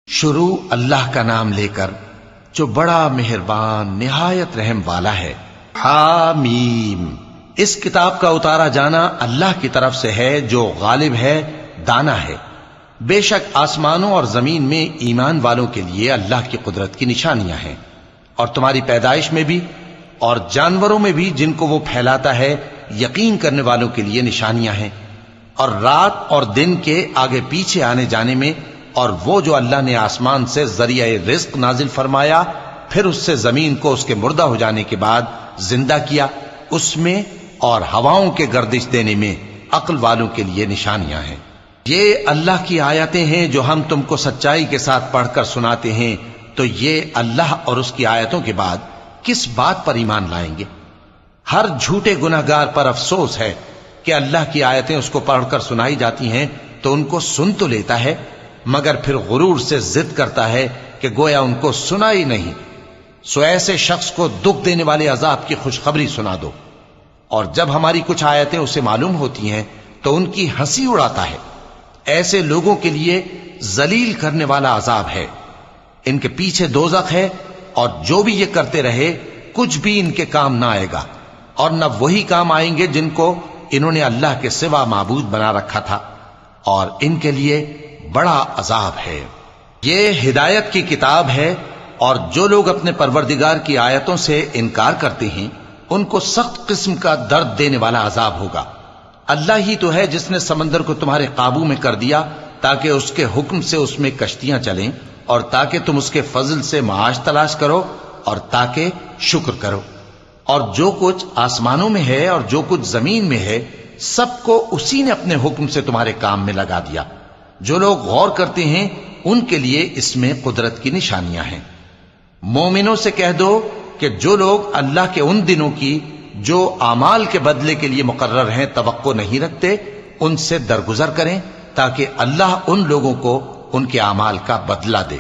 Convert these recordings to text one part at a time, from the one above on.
شروع اللہ کا نام لے کر جو بڑا مہربان نہایت رحم والا ہے۔ حامیم، اس کتاب کا اتارا جانا اللہ کی طرف سے ہے جو غالب ہے، دانا ہے۔ بے شک آسمانوں اور زمین میں ایمان والوں کے لیے اللہ کی قدرت کی نشانیاں ہیں، اور تمہاری پیدائش میں بھی اور جانوروں میں بھی جن کو وہ پھیلاتا ہے یقین کرنے والوں کے لیے نشانیاں ہیں، اور رات اور دن کے آگے پیچھے آنے جانے میں، اور وہ جو اللہ نے آسمان سے ذریعہ رزق نازل فرمایا پھر اس سے زمین کو اس کے مردہ ہو جانے کے بعد زندہ کیا، اس میں اور ہواؤں کے گردش دینے میں عقل والوں کے لیے نشانیاں ہیں۔ یہ اللہ کی آیتیں ہیں جو ہم تم کو سچائی کے ساتھ پڑھ کر سناتے ہیں، تو یہ اللہ اور اس کی آیتوں کے بعد کس بات پر ایمان لائیں گے؟ ہر جھوٹے گناہگار پر افسوس ہے کہ اللہ کی آیتیں اس کو پڑھ کر سنائی جاتی ہیں تو ان کو سن تو لیتا ہے، مگر پھر غرور سے ضد کرتا ہے کہ گویا ان کو سنا ہی نہیں۔ سو ایسے شخص کو دکھ دینے والے عذاب کی خوشخبری سنا دو، اور جب ہماری کچھ آیتیں اسے معلوم ہوتی ہیں تو ان کی ہنسی اڑاتا ہے۔ ایسے لوگوں کے لیے ذلیل کرنے والا عذاب ہے، ان کے پیچھے دوزخ ہے، اور جو بھی یہ کرتے رہے کچھ بھی ان کے کام نہ آئے گا، اور نہ وہی کام آئیں گے جن کو انہوں نے اللہ کے سوا معبود بنا رکھا تھا، اور ان کے لیے بڑا عذاب ہے۔ یہ ہدایت کی کتاب ہے، اور جو لوگ اپنے پروردگار کی آیتوں سے انکار کرتے ہیں ان کو سخت قسم کا درد دینے والا عذاب ہوگا۔ اللہ ہی تو ہے جس نے سمندر کو تمہارے قابو میں کر دیا تاکہ اس کے حکم سے اس میں کشتیاں چلیں، اور تاکہ تم اس کے فضل سے معاش تلاش کرو، اور تاکہ شکر کرو۔ اور جو کچھ آسمانوں میں ہے اور جو کچھ زمین میں ہے سب کو اسی نے اپنے حکم سے تمہارے کام میں لگا دیا۔ جو لوگ غور کرتے ہیں ان کے لیے اس میں قدرت کی نشانیاں ہیں۔ مومنوں سے کہہ دو کہ جو لوگ اللہ کے ان دنوں کی جو اعمال کے بدلے کے لیے مقرر ہیں توقع نہیں رکھتے، ان سے درگزر کریں تاکہ اللہ ان لوگوں کو ان کے اعمال کا بدلہ دے۔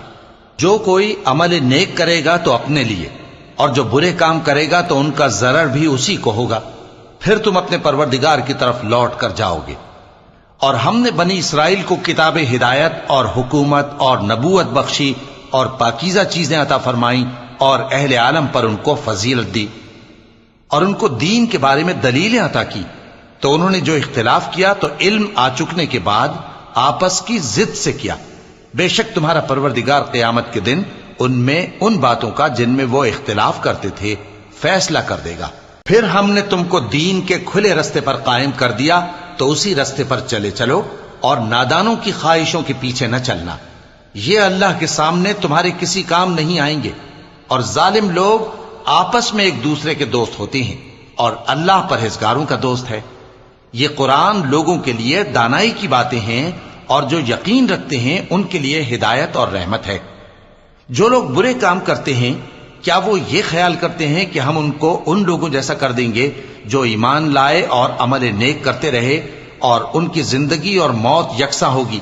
جو کوئی عمل نیک کرے گا تو اپنے لیے، اور جو برے کام کرے گا تو ان کا ضرر بھی اسی کو ہوگا، پھر تم اپنے پروردگار کی طرف لوٹ کر جاؤ گے۔ اور ہم نے بنی اسرائیل کو کتاب ہدایت اور حکومت اور نبوت بخشی اور پاکیزہ چیزیں عطا فرمائیں، اور اہل عالم پر ان کو فضیلت دی، اور ان کو دین کے بارے میں دلیلیں عطا کی، تو انہوں نے جو اختلاف کیا تو علم آ چکنے کے بعد آپس کی ضد سے کیا۔ بے شک تمہارا پروردگار قیامت کے دن ان میں ان باتوں کا جن میں وہ اختلاف کرتے تھے فیصلہ کر دے گا۔ پھر ہم نے تم کو دین کے کھلے رستے پر قائم کر دیا، تو اسی رستے پر چلے چلو، اور نادانوں کی خواہشوں کے پیچھے نہ چلنا، یہ اللہ کے سامنے تمہارے کسی کام نہیں آئیں گے۔ اور ظالم لوگ آپس میں ایک دوسرے کے دوست ہوتے ہیں، اور اللہ پرہیزگاروں کا دوست ہے۔ یہ قرآن لوگوں کے لیے دانائی کی باتیں ہیں، اور جو یقین رکھتے ہیں ان کے لیے ہدایت اور رحمت ہے۔ جو لوگ برے کام کرتے ہیں کیا وہ یہ خیال کرتے ہیں کہ ہم ان کو ان لوگوں جیسا کر دیں گے جو ایمان لائے اور عمل نیک کرتے رہے، اور ان کی زندگی اور موت یکساں ہوگی؟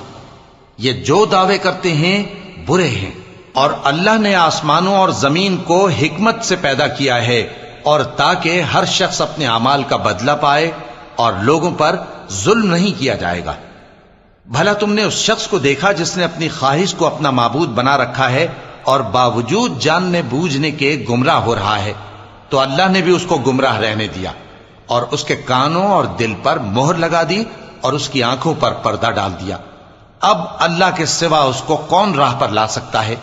یہ جو دعوے کرتے ہیں برے ہیں۔ اور اللہ نے آسمانوں اور زمین کو حکمت سے پیدا کیا ہے، اور تاکہ ہر شخص اپنے اعمال کا بدلہ پائے، اور لوگوں پر ظلم نہیں کیا جائے گا۔ بھلا تم نے اس شخص کو دیکھا جس نے اپنی خواہش کو اپنا معبود بنا رکھا ہے اور باوجود جاننے بوجھنے کے گمراہ ہو رہا ہے؟ تو اللہ نے بھی اس کو گمراہ رہنے دیا، اور اس کے کانوں اور دل پر مہر لگا دی، اور اس کی آنکھوں پر پردہ ڈال دیا۔ اب اللہ کے سوا اس کو کون راہ پر لا سکتا ہے؟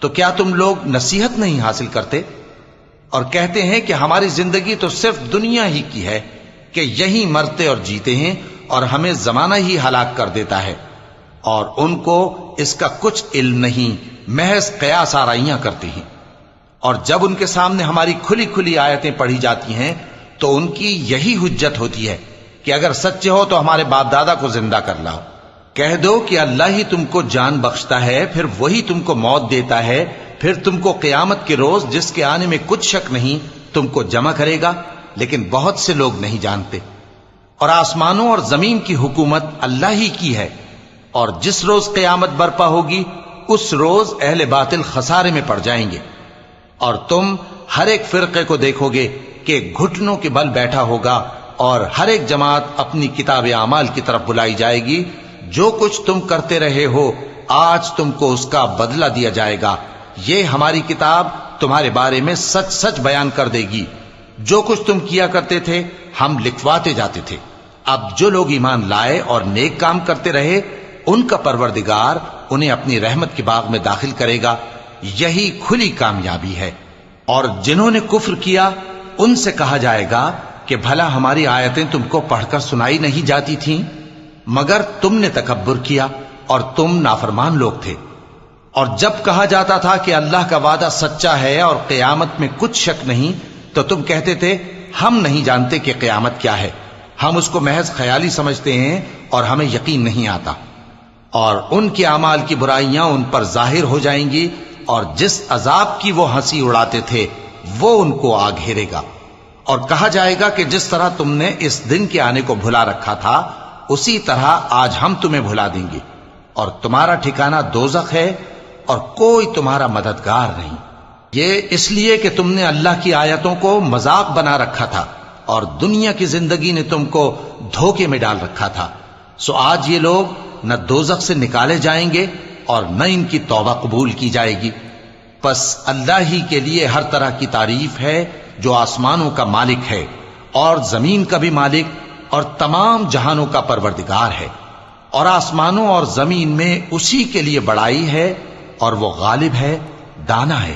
تو کیا تم لوگ نصیحت نہیں حاصل کرتے اور کہتے ہیں کہ ہماری زندگی تو صرف دنیا ہی کی ہے، کہ یہی مرتے اور جیتے ہیں، اور ہمیں زمانہ ہی ہلاک کر دیتا ہے؟ اور ان کو اس کا کچھ علم نہیں، محض قیاس آرائیاں کرتے ہیں۔ اور جب ان کے سامنے ہماری کھلی کھلی آیتیں پڑھی جاتی ہیں تو ان کی یہی حجت ہوتی ہے کہ اگر سچے ہو تو ہمارے باپ دادا کو زندہ کر لاؤ۔ کہہ دو کہ اللہ ہی تم کو جان بخشتا ہے، پھر وہی تم کو موت دیتا ہے، پھر تم کو قیامت کے روز جس کے آنے میں کچھ شک نہیں تم کو جمع کرے گا، لیکن بہت سے لوگ نہیں جانتے۔ اور آسمانوں اور زمین کی حکومت اللہ ہی کی ہے، اور جس روز قیامت برپا ہوگی اس روز اہل باطل خسارے میں پڑ جائیں گے۔ اور تم ہر ایک فرقے کو دیکھو گے کہ گھٹنوں کے بل بیٹھا ہوگا، اور ہر ایک جماعت اپنی کتاب اعمال کی طرف بلائی جائے گی۔ جو کچھ تم کرتے رہے ہو آج تم کو اس کا بدلہ دیا جائے گا، یہ ہماری کتاب تمہارے بارے میں سچ سچ بیان کر دے گی، جو کچھ تم کیا کرتے تھے ہم لکھواتے جاتے تھے۔ اب جو لوگ ایمان لائے اور نیک کام کرتے رہے ان کا پروردگار انہیں اپنی رحمت کے باغ میں داخل کرے گا، یہی کھلی کامیابی ہے۔ اور جنہوں نے کفر کیا ان سے کہا جائے گا کہ بھلا ہماری آیتیں تم کو پڑھ کر سنائی نہیں جاتی تھیں؟ مگر تم نے تکبر کیا اور تم نافرمان لوگ تھے۔ اور جب کہا جاتا تھا کہ اللہ کا وعدہ سچا ہے اور قیامت میں کچھ شک نہیں، تو تم کہتے تھے ہم نہیں جانتے کہ قیامت کیا ہے، ہم اس کو محض خیالی سمجھتے ہیں اور ہمیں یقین نہیں آتا۔ اور ان کے اعمال کی برائیاں ان پر ظاہر ہو جائیں گی، اور جس عذاب کی وہ ہنسی اڑاتے تھے وہ ان کو آ گھیرے گا۔ اور کہا جائے گا کہ جس طرح تم نے اس دن کے آنے کو بھلا رکھا تھا اسی طرح آج ہم تمہیں بھلا دیں گے، اور تمہارا ٹھکانہ دوزخ ہے اور کوئی تمہارا مددگار نہیں۔ یہ اس لیے کہ تم نے اللہ کی آیتوں کو مذاق بنا رکھا تھا اور دنیا کی زندگی نے تم کو دھوکے میں ڈال رکھا تھا، سو آج یہ لوگ نہ دوزخ سے نکالے جائیں گے اور نہ ان کی توبہ قبول کی جائے گی۔ پس اللہ ہی کے لیے ہر طرح کی تعریف ہے جو آسمانوں کا مالک ہے اور زمین کا بھی مالک اور تمام جہانوں کا پروردگار ہے، اور آسمانوں اور زمین میں اسی کے لیے بڑائی ہے، اور وہ غالب ہے، دانا ہے۔